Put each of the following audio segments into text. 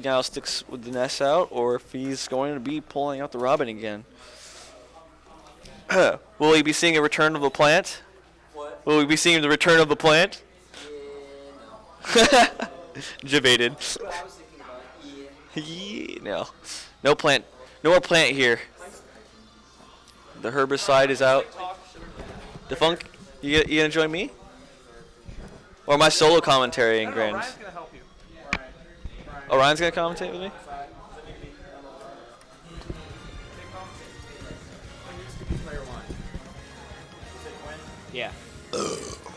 now sticks with the Ness out, or if he's going to be pulling out the Robin again. Will we be seeing a return of the plant? What? Will we be seeing the return of the plant? Yeah, Javated. no. But I was thinking about it. Yeah, no. No plant. No more plant here. The herbicide is out. Defunk, you gonna join me? Or my solo commentary in Grand? Ryan's gonna help you. Oh, Ryan's gonna commentate with me? Yeah.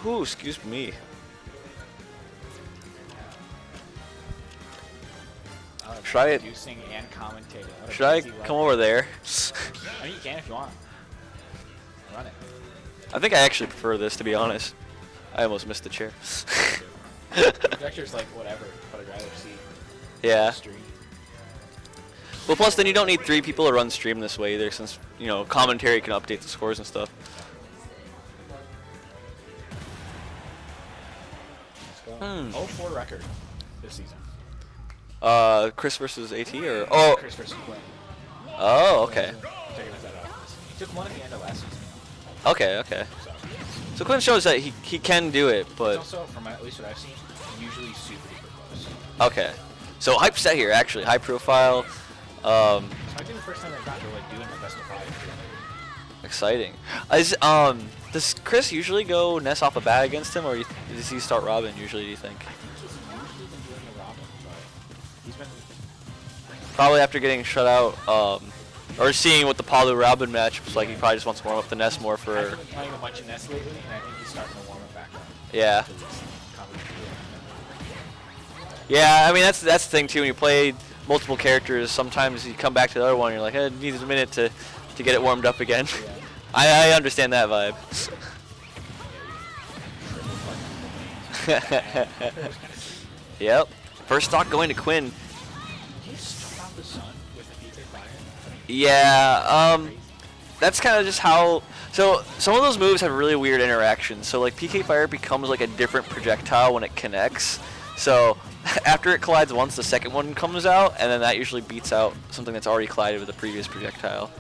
Ooh, excuse me. Should I- Producing and commentating. What a Should I crazy come life. over there? I mean, you can if you want. Run it. I think I actually prefer this, to be honest. I almost missed the chair. Projector's like whatever, but I'd rather see Yeah. stream. Well, plus then you don't need 3 people to run stream this way either, since, you know, commentary can update the scores and stuff. Let's go. 0-4 record this season. Chris versus AT, or oh, Chris versus Quinn. oh, okay, Taking that out. He took one at the end of last season. okay, okay. So So Quinn shows that he can do it, it's but also, from at least what I've seen, usually super duper close. okay. So hype set here, actually, high profile. So I think the first time I got to like doing the best of 5. Exciting. Does Chris usually go Ness off a bat against him, or does he start Robin usually, do you think? He's usually been doing the Robin, but he's been Probably after getting shut out, or seeing what the Palu Robin match was like, he probably just wants to warm up the Ness more I for, haven't been playing a bunch of Ness lately, and I think he's starting to warm it back up. yeah. To this competition. Yeah, I mean, that's the thing too, when you play multiple characters, sometimes you come back to the other one and you're like, it needs a minute to get it warmed up again. Yeah. I understand that vibe. Yep. First stock going to Quinn. He struck out the sun with the PK fire. Yeah, that's kind of just how. So some of those moves have really weird interactions. So like PK Fire becomes like a different projectile when it connects. So after it collides once, the second one comes out, and then that usually beats out something that's already collided with the previous projectile.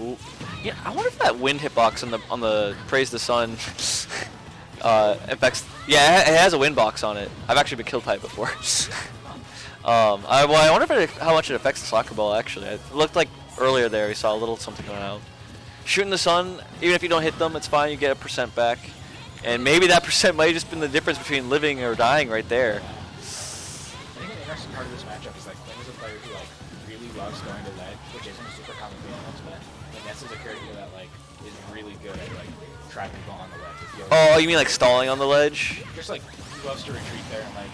Ooh. Yeah, I wonder if that wind hitbox on the Praise the Sun affects. Yeah, it has a wind box on it. I've actually been killed by it before. I wonder how much it affects the soccer ball. Actually, it looked like earlier there we saw a little something going out. Shooting the sun, even if you don't hit them, it's fine. You get a % back, and maybe that % might have just been the difference between living or dying right there. I think an interesting part of this matchup is like Quinn is a player who like really loves going to ledge, which isn't a super common thing in Ultimate. But Ness is a character that like is really good at like trapping people on the ledge. If you Oh, you mean like stalling on the ledge? just like he loves to retreat there and like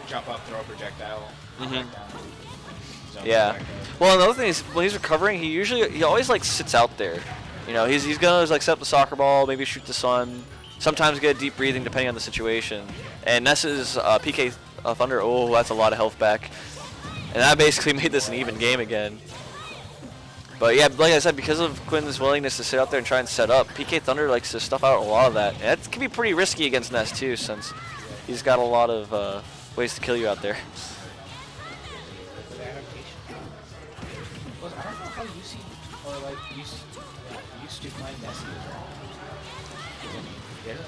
jump up, throw a projectile, Mhm. back down. Zone Yeah. back up. Well, another thing is when he's recovering, he always like sits out there. You know, he's gonna like set up the soccer ball, maybe shoot the sun. Sometimes get deep breathing depending on the situation. And Ness's PK Thunder, oh, that's a lot of health back. And that basically made this an even game again. But yeah, like I said, because of Quinn's willingness to sit out there and try and set up, PK Thunder likes to stuff out a lot of that. And it can be pretty risky against Ness too, since he's got a lot of ways to kill you out there. The adaptation. Well, I don't know how you see or like used to playing Ness is, right? 'Cause, I mean,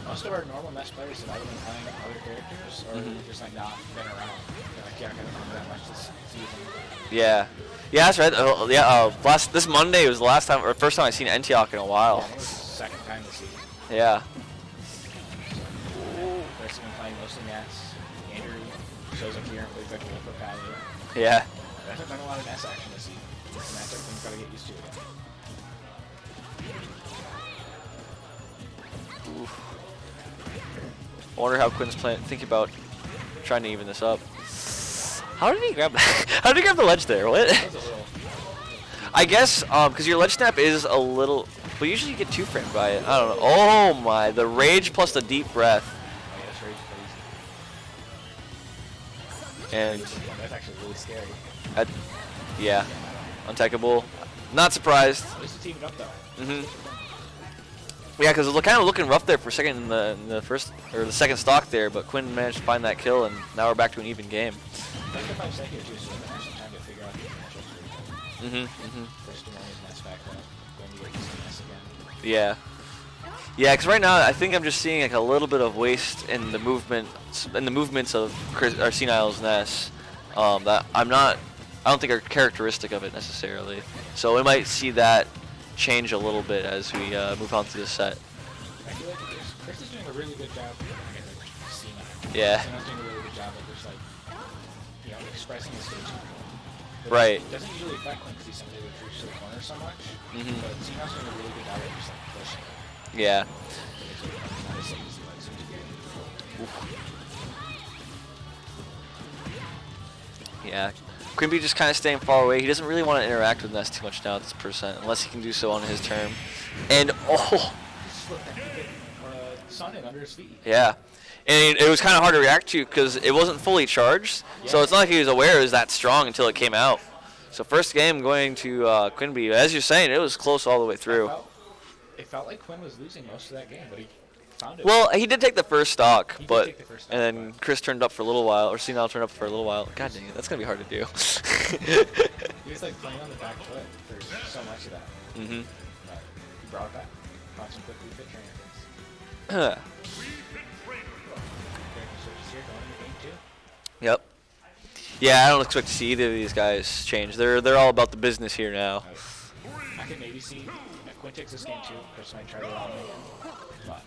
most of our normal Ness players have either been playing other characters or just like not been around. They're like, yeah, I haven't done that much this season. Yeah. Yeah, that's right. This Monday was the last time, or first time I've seen Antioch in a Yeah, while. I think it's the second time this season. Yeah. Chris been playing mostly Ness. Andrew shows up here and plays like a wolf or Palu. Yeah. There hasn't been a lot of Ness action this season. It's a matchup things gotta get used to again. Oof. I wonder how Quinn's thinking about trying to even this up. How did he grab? How did he grab the ledge there? What? That was a little. I guess because your ledge snap is a little. But usually you get 2-framed by it. I don't know. Oh my! The rage plus the deep breath. Oh, yeah, that's very crazy. And That's actually really scary. yeah, untechable. Not surprised. At least you teamed up though. Mhm. Yeah, because it was kind of looking rough there for a second in the first or the second stock there, but Quinn managed to find that kill, and now we're back to an even game. Like the 5 seconds too, so there's some time to figure out the matchups. First to always mess back up when you get to see Ness again. Yeah. Yeah, because right now I think I'm just seeing like a little bit of waste in the movements of CeeNiLE's Ness that I don't think are characteristic of it necessarily. So we might see that change a little bit as we move on through the set. I feel like Chris is doing a really good job. CeeNiLE. Yeah. CeeNiLE's doing a really good job of just like, you know, expressing his stage. Right. It doesn't usually affect him because he's somebody that retreats to the corner so much. But CeeNiLE's doing a really good job of just like pushing. Yeah. Not as safe as he likes him to be. Yeah. Quinby just kind of staying far away. He doesn't really want to interact with Ness too much now at this percent, unless he can do so on his turn. And Sun it under his feet. yeah. And it was kind of hard to react to because it wasn't fully charged. Yeah. So it's not like he was aware it was that strong until it came out. So first game going to Quinby. As you're saying, it was close all the way through. It felt like Quinn was losing most of that game, but he found it. Well, he did take the first stock, and then Chris turned up for a little while, or CeeNiLE turned up for a little while. God dang it, that's gonna be hard to do. He was like playing on the back foot for so much of that. But he brought it back. Brought some quick refit trainers. Yep. Yeah, I don't expect to see either of these guys change. They're all about the business here now. I could maybe see if Quinn takes this game too. Chris might try to rob him again. But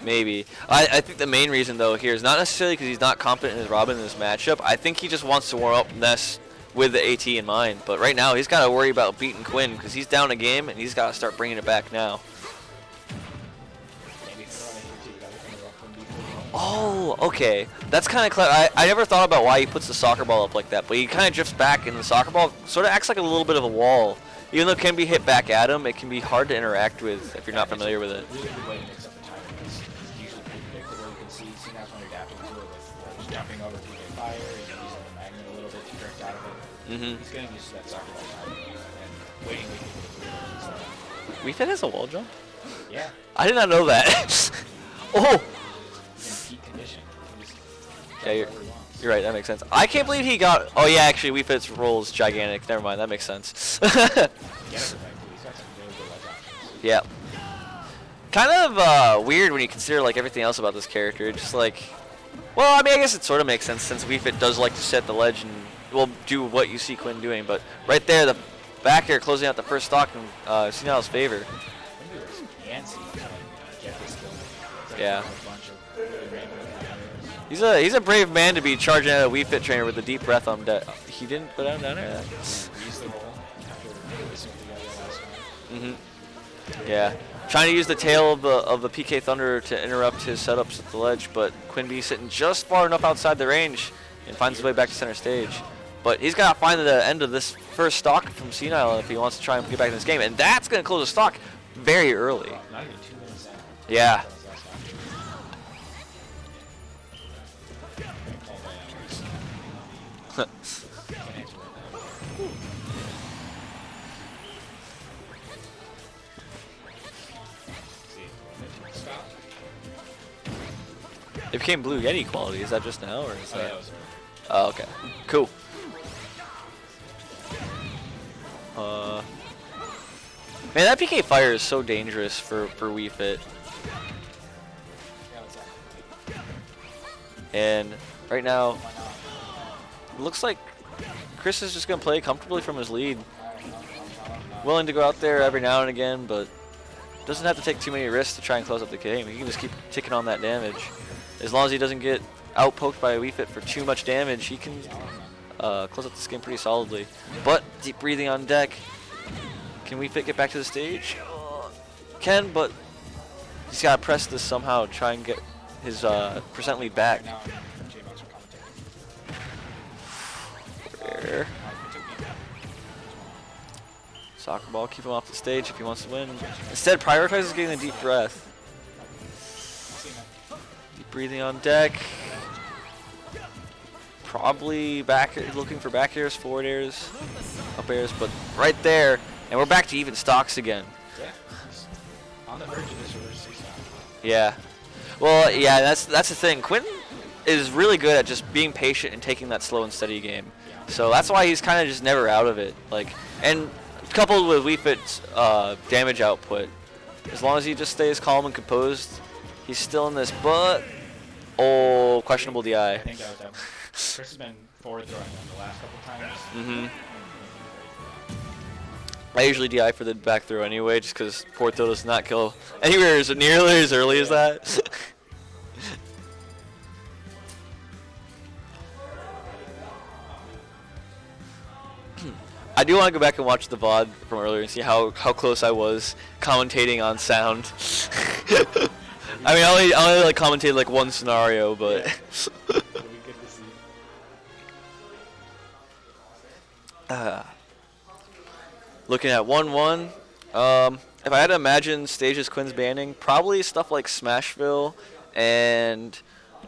Maybe. I think the main reason though here is not necessarily because he's not confident in his Robin in this matchup. I think he just wants to warm up Ness with the AT in mind. But right now he's got to worry about beating Quinn because he's down a game and he's got to start bringing it back now. Oh, okay. That's kind of clever. I never thought about why he puts the soccer ball up like that, but he kind of drifts back, and the soccer ball sort of acts like a little bit of a wall. Even though it can be hit back at him, it can be hard to interact with if you're not familiar with it. Really good way to mix up the timing. It's usually pretty predictable. You can see CeeNiLE's when adapting to it with jumping over PK Fire, he's using the magnet a little bit to drift out of it. He's getting used to that soccer ball timing and waiting with people to Wii Fit has a wall jump? Yeah. I did not know that. Oh! Yeah, you're right. That makes sense. I can't believe he got. Oh yeah, actually, Wii Fit's roll is gigantic. Never mind. That makes sense. Yeah. Kind of weird when you consider like everything else about this character. Just like, well, I mean, I guess it sort of makes sense since Wii Fit does like to set the ledge and will do what you see Quinn doing. But right there, the back air closing out the first stock in CeeNiLE's favor. Yeah. He's a brave man to be charging at a Wii Fit trainer with a deep breath on deck. He didn't go down there. Yeah. Trying to use the tail of the PK Thunder to interrupt his setups at the ledge, but Quinby sitting just far enough outside the range and finds his way back to center stage. But he's got to find the end of this first stock from CeeNiLE if he wants to try and get back in this game, and that's going to close the stock very early. Not even 2 minutes out. Yeah. It became Blue Yeti quality. Is that just now, or is that? Oh, okay. Cool. Man, that PK Fire is so dangerous for Wii Fit. And right now, it looks like Chris is just going to play comfortably from his lead. Willing to go out there every now and again, but doesn't have to take too many risks to try and close up the game. He can just keep ticking on that damage. As long as he doesn't get outpoked by a Wii Fit for too much damage, he can close up this game pretty solidly. But deep breathing on deck. Can Wii Fit get back to the stage? Can, but he's got to press this somehow, try and get his percent lead back. Where? Soccer ball, keep him off the stage if he wants to win. Instead, prioritizes getting a deep breath. Deep breathing on deck. Probably back, looking for back airs, forward airs, up airs, but right there, and we're back to even stocks again. Yeah. On the verge of this Yeah. Well, yeah, that's the thing. Quinn is really good at just being patient and taking that slow and steady game. So that's why he's kind of just never out of it. Like, and coupled with Wii Fit's damage output, as long as he just stays calm and composed, he's still in this. But questionable DI. I think that was that. Chris has been forward throwing them the last couple times. Mhm. I usually DI for the back throw anyway, just because forward throw does not kill anywhere nearly as early as that. I do want to go back and watch the VOD from earlier and see how close I was commentating on sound. I mean, I only like commentated like one scenario, but. Looking at 1-1. If I had to imagine stages Quinn's banning, probably stuff like Smashville and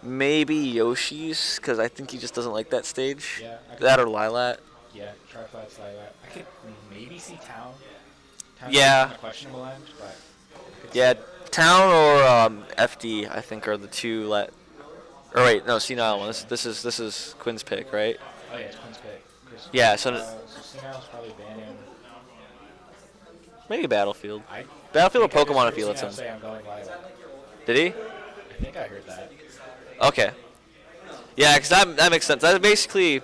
maybe Yoshi's, because I think he just doesn't like that stage. Yeah, that or Lilat. Yeah, try flats like that. I could maybe see Town. Yeah. On the questionable end, but Yeah, Town or FD, I think, are the two Or wait, no, CeeNiLE one. This is Quinn's pick, right? Oh yeah, it's Quinn's pick. Yeah, so CeeNiLE's probably banning. Maybe Battlefield. Battlefield or Pokemon if he lets him. Say I'm going Lilat. Did he? I think I heard that. Okay. Yeah, because that makes sense. That's basically.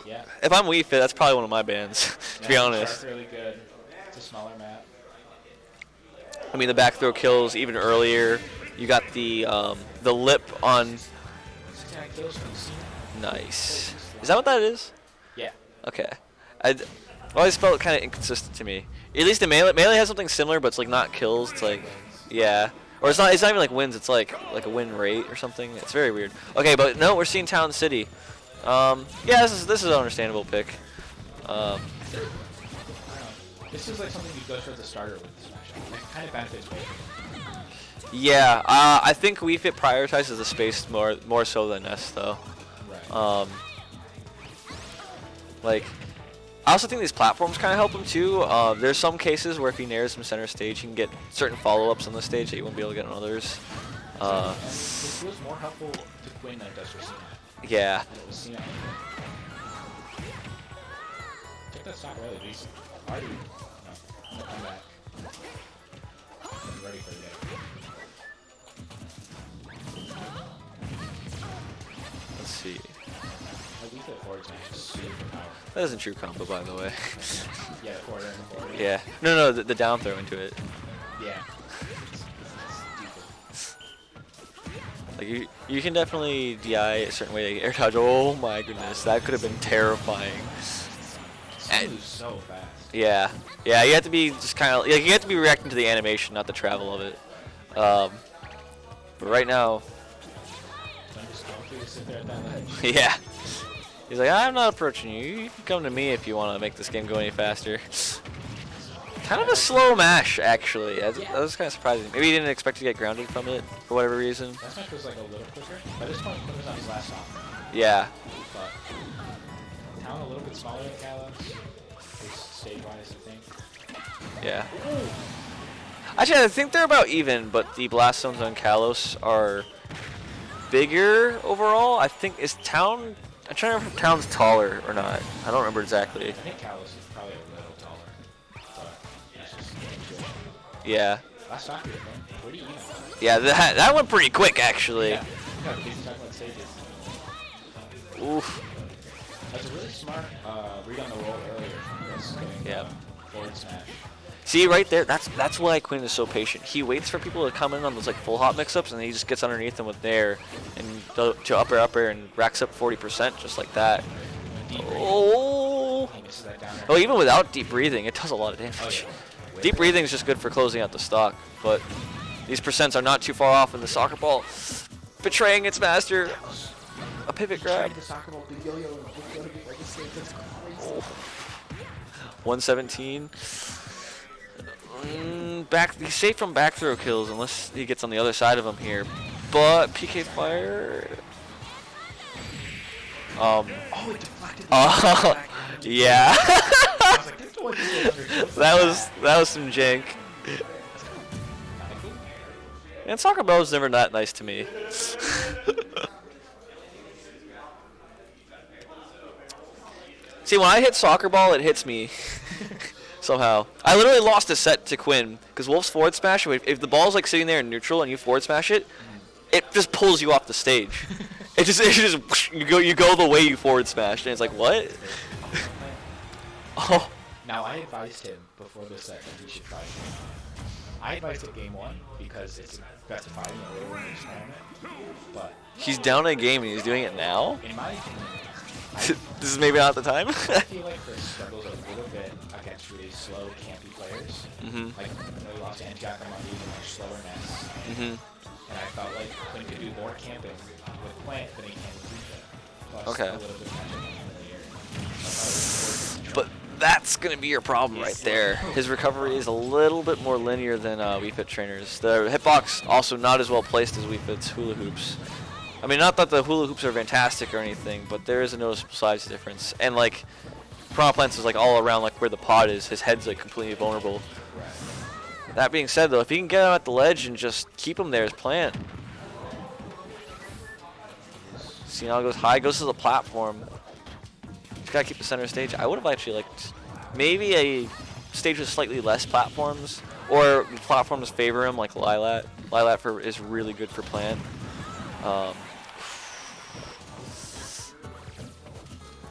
Yeah. If I'm Wii Fit, that's probably one of my bands, to be honest. It's really good. It's a smaller map. I mean, the back throw kills even earlier. You got the lip on. Nice. Is that what that is? Yeah. Okay. I always felt kind of inconsistent to me. At least in Melee has something similar, but it's like not kills. It's like, yeah. Or it's not even like wins. It's like a win rate or something. It's very weird. Okay, but no, we're seeing Town City. Yeah, this is an understandable pick. This is like something you go for the starter with Smash. It kind of benefits both. Yeah, I think Wii Fit prioritizes the space more so than Ness though. Right. Like, I also think these platforms kind of help him too. There's some cases where if he nares some center stage, he can get certain follow-ups on the stage that you won't be able to get on others. This feels more helpful to Quinn than it does for CeeNiLE. Yeah. Take that stock early, please. Already. No. Come back. I'm ready for the Let's see. I think that forward smash is super powerful. That isn't true combo, by the way. Yeah, the forward and the forward. Yeah. No, the down throw into it. Yeah. Like you can definitely DI a certain way, like air dodge. Oh my goodness, that could have been terrifying. It moves so fast. Yeah, you have to be just kind of you have to be reacting to the animation, not the travel of it. But right now, I'm just going through to sit there at that ledge. yeah, he's like, I'm not approaching you. You can come to me if you want to make this game go any faster. Kind of a slow mash, actually. That was kind of surprising. Maybe he didn't expect to get grounded from it for whatever reason. That smash was like a little quicker. By this point, Quinn was on his last song. Yeah. But Town a little bit smaller than Kalos. Stage-wise, I think. Yeah. Actually, I think they're about even, but the blast zones on Kalos are bigger overall. I think is Town. I'm trying to remember if Town's taller or not. I don't remember exactly. I think Kalos is probably a little taller. But it's just Yeah. last soccer, pretty even. Yeah, that went pretty quick actually. Yeah. Yeah, we can talk about stages. Oof. That's a really smart read on the roll earlier from Chris getting Yeah. forward smash. See right there, that's why Quinn is so patient. He waits for people to come in on those like full hop mix-ups, and he just gets underneath them with nair and to up air and racks up 40% just like that. Oh. He misses that down there. Oh, even without deep breathing, it does a lot of damage. Oh, yeah. Deep breathing is just good for closing out the stock, but these percents are not too far off in the soccer ball. Betraying its master. A pivot grab. The soccer ball, the yo-yo, and yo-yo to be like a snake. That's crazy. 117. He's safe from back throw kills unless he gets on the other side of him here. But PK fire. Oh, it deflected. Yeah. I was like, this one is under. that was some jank. And soccer ball is never that nice to me. See, when I hit soccer ball, it hits me somehow. I literally lost a set to Quinn because Wolf's forward smash. If the ball's like sitting there in neutral and you forward smash it, it just pulls you off the stage. It just you go the way you forward smashed, and it's like what? Oh. Now I advised him before this set that he should try it. I advised it game 1 because it's best of 5 in the later winners tournament. But He's down a game and he's doing it now. in my opinion, This is maybe not the time. I feel like there's struggles a little bit against really slow, campy players. Like we lost to Jack and Monday and much slower Ness. And I felt like Quinn could do more camping with Plant than he can with Luca. Plus Okay. a little bit of magic in the air. So I thought it was important to But that's going to be your problem right there. His recovery is a little bit more linear than Wii Fit trainers. The hitbox also not as well placed as Wii Fit's hula hoops. I mean, not that the hula hoops are fantastic or anything, but there is a noticeable size difference. And like, Piranha Plants is like all around like where the pod is. His head's like completely vulnerable. That being said, though, if he can get him at the ledge and just keep him there as Plant. CeeNiLE goes high, goes to the platform. Just gotta keep the center stage. I would have actually liked maybe a stage with slightly less platforms, or platforms favor him like Lilat. Lilat is really good for Plant.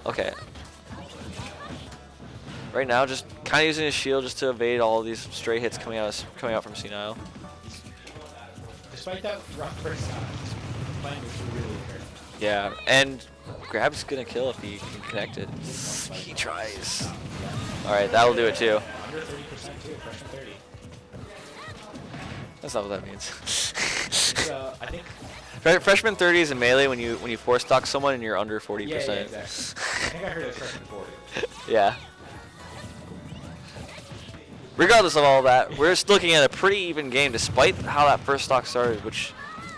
Okay. Right now, just kind of using his shield just to evade all of these stray hits coming out from CeeNiLE. Despite that rough first time, Plant was really hurt. Yeah, and Grab's gonna kill if he can connect it. He tries. All right, that'll do it too. Under 30% too, freshman 30. That's not what that means. I think. Freshman 30 is in melee when you force stock someone and you're under 40%. Yeah, exactly. I think I heard it freshman 40. Yeah. Regardless of all that, we're just looking at a pretty even game despite how that first stock started, which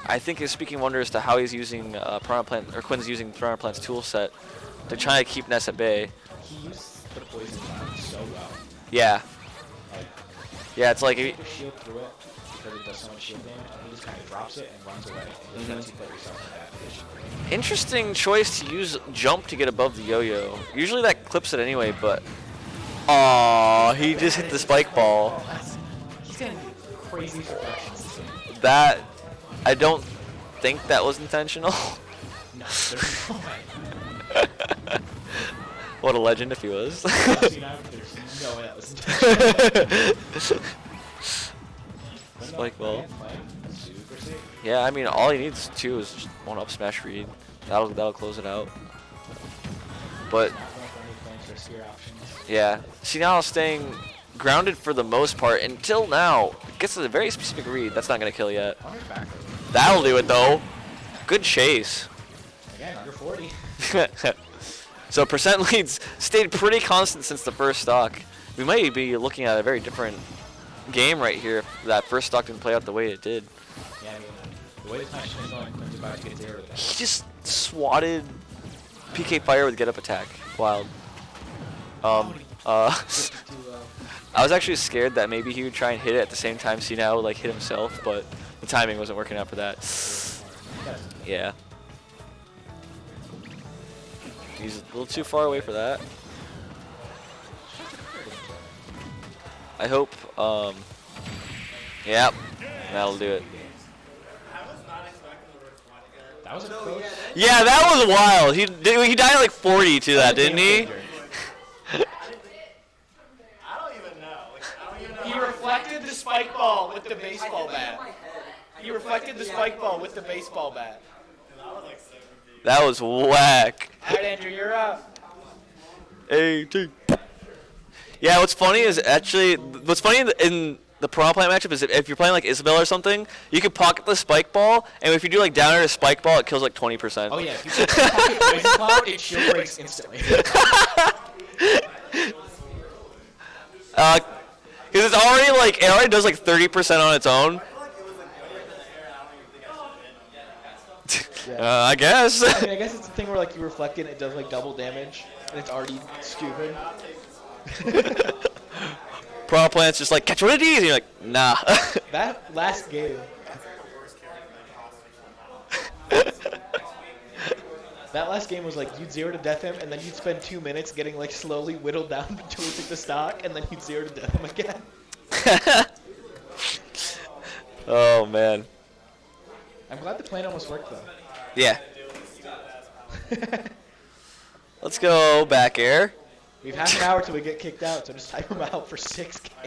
I think is speaking wonders to how he's using Quinn's using Piranha Plant's tool set to try to keep Ness at bay. He used the poison cloud so well. Yeah. Like, Yeah, it's like you shield through it because it does so much shield damage, and he just kind of drops it and runs away. And just lets you put yourself in that position. interesting choice to use jump to get above the yo-yo. Usually that clips it anyway, but oh, he just hit the spike ball. He's gonna do crazy perfections. That I don't think that was intentional. No, there's no way. What a legend if he was. There's no way that was intentional. Spike ball. Super safe. Yeah, I mean all he needs too is just one up smash read. That'll close it out. But yeah, CeeNiLE staying grounded for the most part until now. Gets a very specific read. That's not gonna kill yet. That'll do it though. Good chase. Again, under 40. So percent leads stayed pretty constant since the first stock. We might be looking at a very different game right here if that first stock didn't play out the way it did. Yeah, I mean, the way this match is going, Quinn's about to get 0 with that. He just swatted PK Fire with get up attack. Wild. I was actually scared that maybe he would try and hit it at the same time CeeNiLE would like hit himself, but the timing wasn't working out for that. Yeah. He's a little too far away for that. I hope, yep, that'll do it. That was a close. Yeah, that was wild. He died like 40 to that, didn't he? He reflected the spike ball with the baseball bat. He reflected the spike ball with the baseball bat. That was whack. All right, Andrew, you're up. AT. Yeah, what's funny is actually, what's funny in the Piranha Plant matchup is if you're playing like Isabel or something, you can pocket the spike ball, and if you do like down air to spike ball, it kills like 20%. Oh yeah, if you pocket poison cloud, it shield breaks instantly. Because it's already like, it already does like 30% on its own. I guess. I mean, I guess it's the thing where like you reflect it and it does like double damage, and it's already stupid. Piranha Plant's just like, catch one of these, and you're like, nah. That last game, That last game was like you'd 0 to death him, and then you'd spend 2 minutes getting like slowly whittled down until he took the stock, and then you'd 0 to death him again. Oh man. I'm glad the plan almost worked though. Yeah. Let's go back air. We have half an hour till we get kicked out, so just type him out for 6 games.